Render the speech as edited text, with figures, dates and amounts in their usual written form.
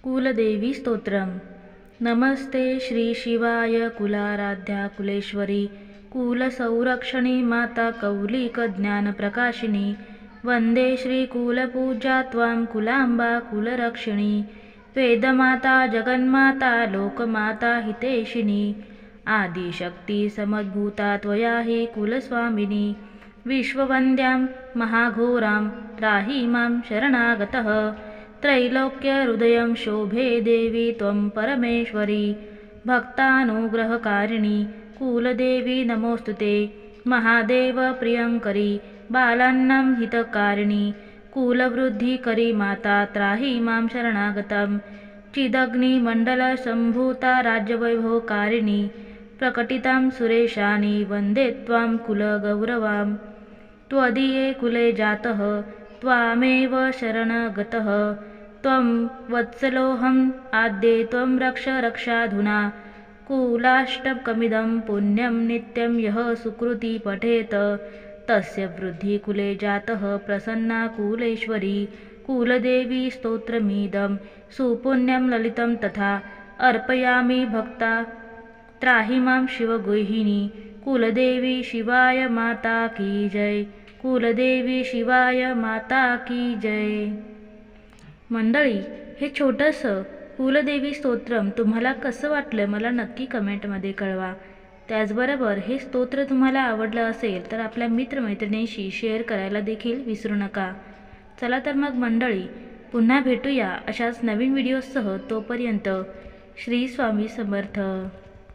कुलदेवी स्तोत्रम। नमस्ते श्री शिवाय कुलाराध्या कुलेश्वरी कुलसंरक्षणी माता कौलिक ज्ञानप्रकाशिनी वंदे श्रीकुलपूजा त्वां कुलांबा कुलरक्षिणी वेदमाता जगन्माता लोकमाता हितेशिनी आदिशक्ति समद्भूता त्वया हि कुलस्वामिनी विश्ववन्द्यां महाघोरां त्राहि मां शरणागतः त्रैलोक्यहृदयं शोभे देवी त्वं परमेश्वरी भक्तानुग्रहकारिणी कुलदेवी नमोस्तुते महादेव प्रियंकरी बालान्नं हितकारिणी कुलवृद्धिकरी माता त्राहि मां शरणागतं चिदग्निमण्डलसम्भूता राज्यवैभवकारिणी प्रकटितां सुरेशानि वन्दे त्वां कुलगौरवां त्वदीये कुले जातः त्वामेव शरणगतः त्वं वत्सलोऽहम् आद्ये त्वं रक्ष रक्षाधुना कुलाष्टकमिदं पुण्यं नित्यं यः सुकृती पठेत तस्य वृद्धि कुले जातः प्रसन्ना कुलेश्वरी कुलदेवी स्तोत्रमिदं सुपुण्यं ललितं तथा अर्पयामि भक्ता त्राहि मां शिवगुहिनी कुलदेवी शिवाय माता की जय कुलदेवी शिवाय माता की जय। मंडळी, हे छोटंसं कुलदेवी स्तोत्रम तुम्हाला कसं वाटलं मला नक्की कमेंटमध्ये कळवा। त्याचबरोबर हे स्तोत्र तुम्हाला आवडलं असेल तर आपल्या मित्रमैत्रिणींशी शेअर करायला देखील विसरू नका। चला तर मग मंडळी, पुन्हा भेटूया अशाच नवीन व्हिडिओसह। तोपर्यंत श्री स्वामी समर्थ।